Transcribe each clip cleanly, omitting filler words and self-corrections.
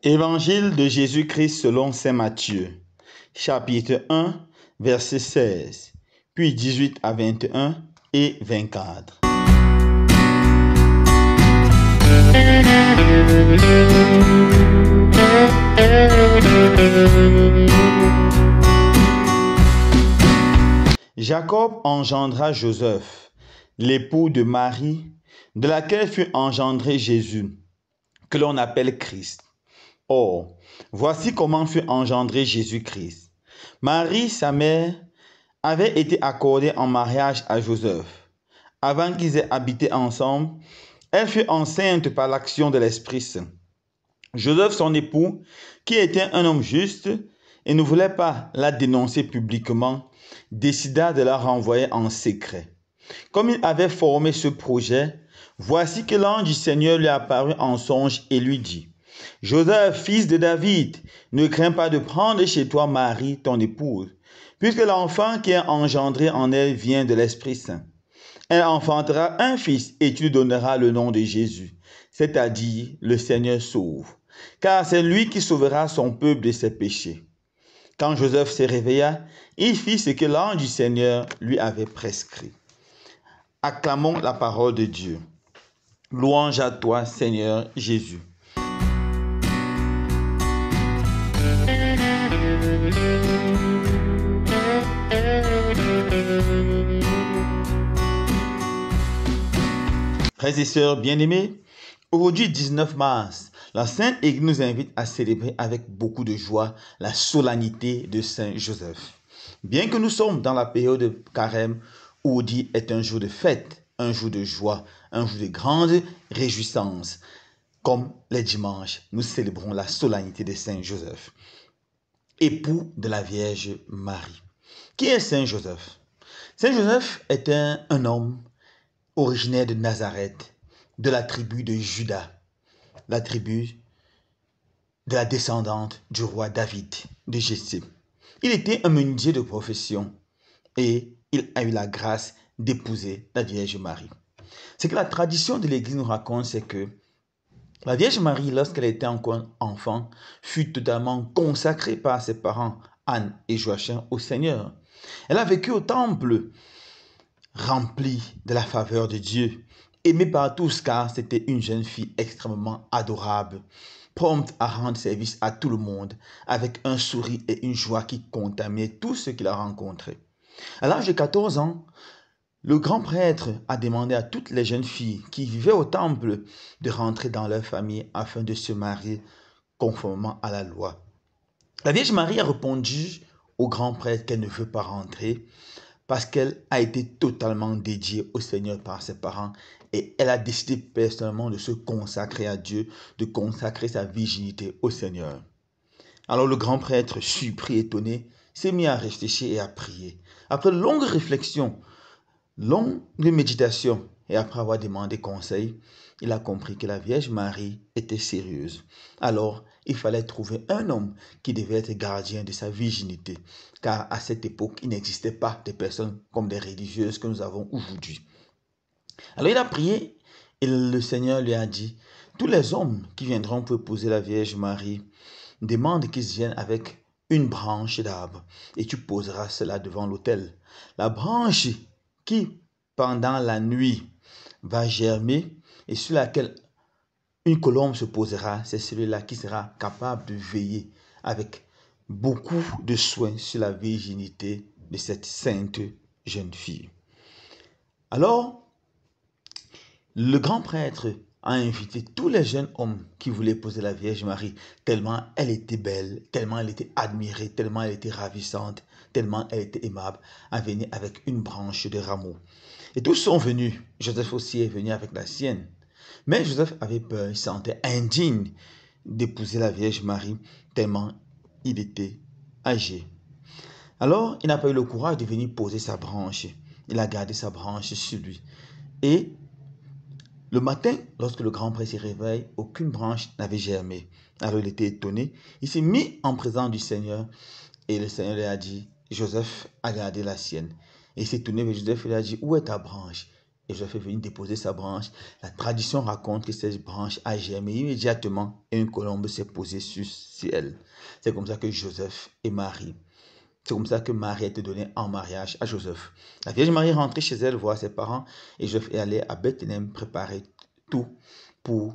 Évangile de Jésus-Christ selon saint Matthieu, chapitre 1, verset 16, puis 18 à 21 et 24. Jacob engendra Joseph, l'époux de Marie, de laquelle fut engendré Jésus, que l'on appelle Christ. Or, voici comment fut engendré Jésus-Christ. Marie, sa mère, avait été accordée en mariage à Joseph. Avant qu'ils aient habité ensemble, elle fut enceinte par l'action de l'Esprit Saint. Joseph, son époux, qui était un homme juste et ne voulait pas la dénoncer publiquement, décida de la renvoyer en secret. Comme il avait formé ce projet, voici que l'ange du Seigneur lui apparut en songe et lui dit: Joseph, fils de David, ne crains pas de prendre chez toi Marie, ton épouse, puisque l'enfant qui est engendré en elle vient de l'Esprit Saint. Elle enfantera un fils et tu lui donneras le nom de Jésus, c'est-à-dire le Seigneur sauve, car c'est lui qui sauvera son peuple de ses péchés. Quand Joseph se réveilla, il fit ce que l'ange du Seigneur lui avait prescrit. Acclamons la parole de Dieu. Louange à toi, Seigneur Jésus. Frères et sœurs bien-aimés, aujourd'hui 19 mars, la Sainte Église nous invite à célébrer avec beaucoup de joie la solennité de Saint Joseph. Bien que nous sommes dans la période de Carême, où aujourd'hui est un jour de fête, un jour de joie, un jour de grande réjouissance, comme les dimanches, nous célébrons la solennité de Saint Joseph, époux de la Vierge Marie. Qui est Saint Joseph? Saint Joseph est un homme originaire de Nazareth, de la tribu de Juda, la tribu de la descendante du roi David, de Jessé. Il était un menuisier de profession et il a eu la grâce d'épouser la Vierge Marie. Ce que la tradition de l'Église nous raconte, c'est que la Vierge Marie, lorsqu'elle était encore enfant, fut totalement consacrée par ses parents, Anne et Joachim, au Seigneur. Elle a vécu au temple, remplie de la faveur de Dieu, aimée par tous car c'était une jeune fille extrêmement adorable, prompte à rendre service à tout le monde, avec un sourire et une joie qui contaminaient tous ceux qui la rencontraient. À l'âge de 14 ans, le grand prêtre a demandé à toutes les jeunes filles qui vivaient au temple de rentrer dans leur famille afin de se marier conformément à la loi. La Vierge Marie a répondu au grand prêtre qu'elle ne veut pas rentrer parce qu'elle a été totalement dédiée au Seigneur par ses parents et elle a décidé personnellement de se consacrer à Dieu, de consacrer sa virginité au Seigneur. Alors le grand prêtre, surpris, étonné, s'est mis à réfléchir et à prier. Après longue réflexion, longue méditation et après avoir demandé conseil, il a compris que la Vierge Marie était sérieuse. Alors, il fallait trouver un homme qui devait être gardien de sa virginité, car à cette époque, il n'existait pas des personnes comme des religieuses que nous avons aujourd'hui. Alors, il a prié et le Seigneur lui a dit: tous les hommes qui viendront pour épouser la Vierge Marie, demande qu'ils viennent avec une branche d'arbre et tu poseras cela devant l'autel. La branche qui, pendant la nuit, va germer et sur laquelle une colombe se posera, c'est celui-là qui sera capable de veiller avec beaucoup de soin sur la virginité de cette sainte jeune fille. Alors, le grand prêtre a invité tous les jeunes hommes qui voulaient épouser la Vierge Marie, tellement elle était belle, tellement elle était admirée, tellement elle était ravissante, tellement elle était aimable, à venir avec une branche de rameau. Et tous sont venus. Joseph aussi est venu avec la sienne. Mais Joseph avait peur, il se sentait indigne d'épouser la Vierge Marie, tellement il était âgé. Alors, il n'a pas eu le courage de venir poser sa branche. Il a gardé sa branche sur lui. Et le matin, lorsque le grand prêtre se réveille, aucune branche n'avait germé. Alors il était étonné. Il s'est mis en présence du Seigneur et le Seigneur lui a dit: Joseph a gardé la sienne. Et il s'est tourné vers Joseph et lui a dit: où est ta branche? et Joseph est venu déposer sa branche. La tradition raconte que cette branche a germé immédiatement et une colombe s'est posée sur elle. C'est comme ça que Joseph et Marie, c'est comme ça que Marie a été donnée en mariage à Joseph. La Vierge Marie est rentrée chez elle voir ses parents et Joseph est allé à Bethléem préparer tout pour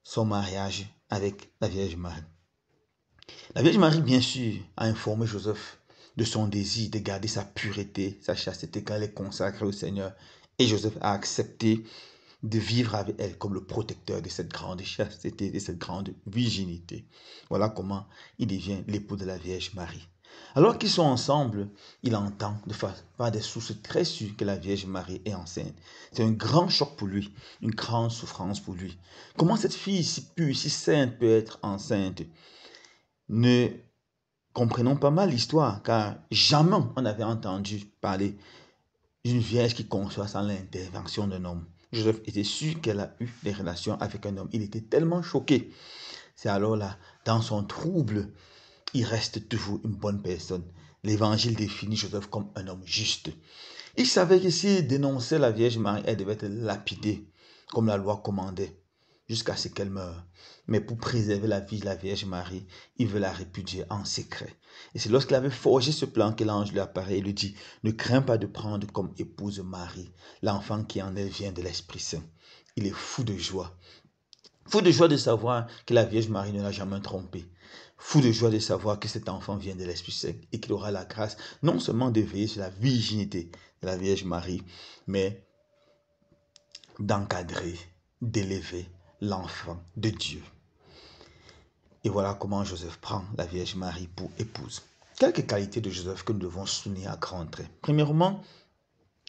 son mariage avec la Vierge Marie. La Vierge Marie, bien sûr, a informé Joseph de son désir de garder sa pureté, sa chasteté quand elle est consacrée au Seigneur. Et Joseph a accepté de vivre avec elle comme le protecteur de cette grande chasteté, de cette grande virginité. Voilà comment il devient l'époux de la Vierge Marie. Alors qu'ils sont ensemble, il entend par des sources très sûres que la Vierge Marie est enceinte. C'est un grand choc pour lui, une grande souffrance pour lui. Comment cette fille si pure, si sainte peut être enceinte? Ne comprenons pas mal l'histoire, car jamais on n'avait entendu parler d'une vierge qui conçoit sans l'intervention d'un homme. Joseph était sûr qu'elle a eu des relations avec un homme. Il était tellement choqué. C'est alors là, dans son trouble, il reste toujours une bonne personne. L'évangile définit Joseph comme un homme juste. Il savait que s'il dénonçait la Vierge Marie, elle devait être lapidée, comme la loi commandait, jusqu'à ce qu'elle meure. Mais pour préserver la vie de la Vierge Marie, il veut la répudier en secret. Et c'est lorsqu'il avait forgé ce plan que l'ange lui apparaît et lui dit, ne crains pas de prendre comme épouse Marie, l'enfant qui en elle vient de l'Esprit Saint. Il est fou de joie. Fou de joie de savoir que la Vierge Marie ne l'a jamais trompé. Fou de joie de savoir que cet enfant vient de l'Esprit Saint et qu'il aura la grâce non seulement de veiller sur la virginité de la Vierge Marie, mais d'encadrer, d'élever l'enfant de Dieu. Et voilà comment Joseph prend la Vierge Marie pour épouse. Quelques qualités de Joseph que nous devons souligner à grands traits. Premièrement,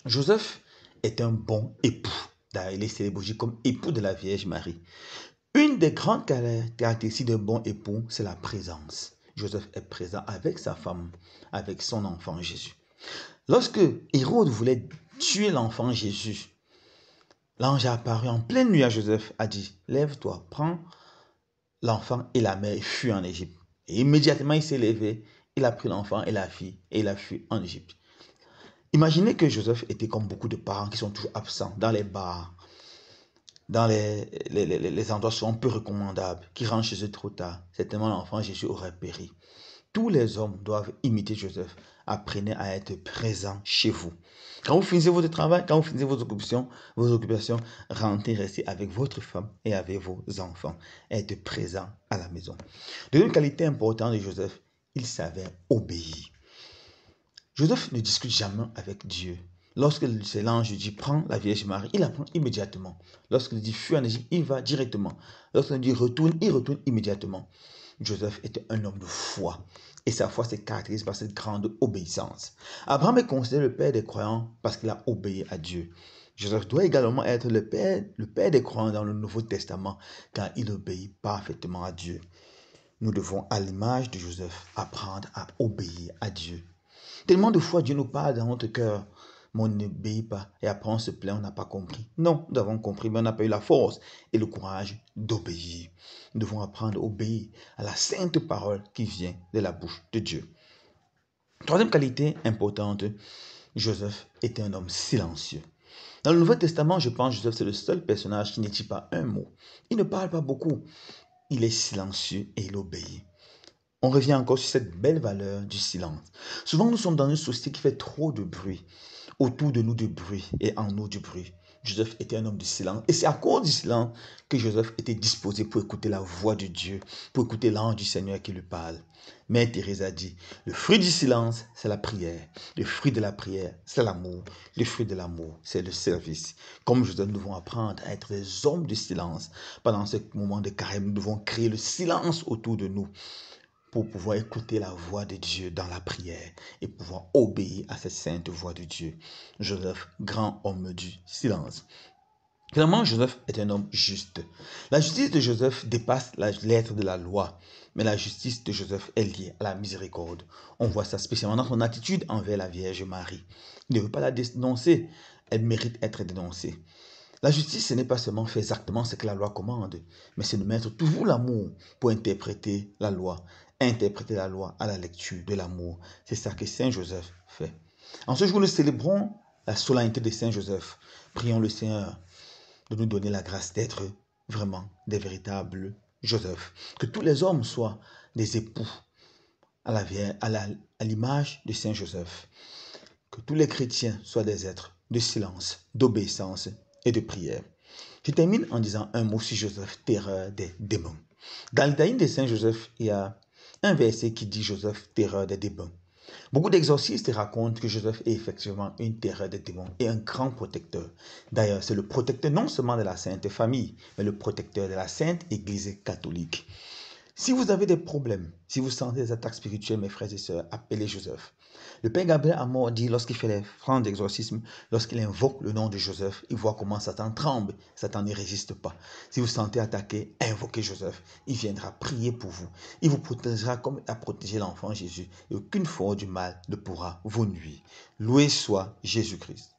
Joseph est un bon époux. D'ailleurs, il est célébré comme époux de la Vierge Marie. Une des grandes caractéristiques d'un bon époux, c'est la présence. Joseph est présent avec sa femme, avec son enfant Jésus. Lorsque Hérode voulait tuer l'enfant Jésus, l'ange a apparu en pleine nuit à Joseph, a dit, lève-toi, prends l'enfant et la mère et fuis en Égypte. Et immédiatement il s'est levé, il a pris l'enfant et la fille et il a fui en Égypte. Imaginez que Joseph était comme beaucoup de parents qui sont toujours absents dans les bars, dans les endroits souvent peu recommandables, qui rentrent chez eux trop tard. Certainement l'enfant Jésus aurait péri. Tous les hommes doivent imiter Joseph. Apprenez à être présent chez vous. Quand vous finissez votre travail, quand vous finissez vos occupations, rentrez, restez avec votre femme et avec vos enfants. Être présent à la maison. Deuxième qualité importante de Joseph, il savait obéir. Joseph ne discute jamais avec Dieu. Lorsque l'ange dit prends la Vierge Marie, il la prend immédiatement. Lorsqu'il dit fuis en Égypte, il va directement. Lorsqu'il dit retourne, il retourne immédiatement. Joseph était un homme de foi. Et sa foi se caractérise par cette grande obéissance. Abraham est considéré le père des croyants parce qu'il a obéi à Dieu. Joseph doit également être le père des croyants dans le Nouveau Testament car il obéit parfaitement à Dieu. Nous devons, à l'image de Joseph, apprendre à obéir à Dieu. Tellement de fois Dieu nous parle dans notre cœur, mais on n'obéit pas. Et après on se plaint, on n'a pas compris. Non, nous avons compris, mais on n'a pas eu la force et le courage d'obéir. Nous devons apprendre à obéir à la sainte parole qui vient de la bouche de Dieu. Troisième qualité importante, Joseph était un homme silencieux. Dans le Nouveau Testament, je pense que Joseph c'est le seul personnage qui ne dit pas un mot. Il ne parle pas beaucoup. Il est silencieux et il obéit. On revient encore sur cette belle valeur du silence. Souvent, nous sommes dans une société qui fait trop de bruit. Autour de nous du bruit et en nous du bruit. Joseph était un homme de silence. Et c'est à cause du silence que Joseph était disposé pour écouter la voix de Dieu, pour écouter l'ange du Seigneur qui lui parle. Mère Thérèse a dit, le fruit du silence, c'est la prière. Le fruit de la prière, c'est l'amour. Le fruit de l'amour, c'est le service. Comme Joseph, nous devons apprendre à être des hommes de silence. Pendant ce moment de carême, nous devons créer le silence autour de nous pour pouvoir écouter la voix de Dieu dans la prière et pouvoir obéir à cette sainte voix de Dieu. Joseph, grand homme du silence. Finalement, Joseph est un homme juste. La justice de Joseph dépasse la lettre de la loi, mais la justice de Joseph est liée à la miséricorde. On voit ça spécialement dans son attitude envers la Vierge Marie. Il ne veut pas la dénoncer, elle mérite d'être dénoncée. La justice, ce n'est pas seulement faire exactement ce que la loi commande, mais c'est de mettre toujours l'amour pour interpréter la loi à la lecture de l'amour. C'est ça que Saint Joseph fait. En ce jour, nous célébrons la solennité de Saint Joseph. Prions le Seigneur de nous donner la grâce d'être vraiment des véritables Joseph. Que tous les hommes soient des époux à l'image de Saint Joseph. Que tous les chrétiens soient des êtres de silence, d'obéissance et de prière. Je termine en disant un mot sur Joseph, terreur des démons. Dans l'Italie de Saint Joseph, il y a un verset qui dit Joseph, terreur des démons. Beaucoup d'exorcistes racontent que Joseph est effectivement une terreur des démons et un grand protecteur. D'ailleurs, c'est le protecteur non seulement de la Sainte Famille, mais le protecteur de la Sainte Église catholique. Si vous avez des problèmes, si vous sentez des attaques spirituelles, mes frères et sœurs, appelez Joseph. Le Père Gabriel Amor dit, lorsqu'il fait les francs d'exorcisme, lorsqu'il invoque le nom de Joseph, il voit comment Satan tremble. Satan ne résiste pas. Si vous sentez attaqué, invoquez Joseph. Il viendra prier pour vous. Il vous protégera comme il a protégé l'enfant Jésus. Et aucune force du mal ne pourra vous nuire. Loué soit Jésus-Christ.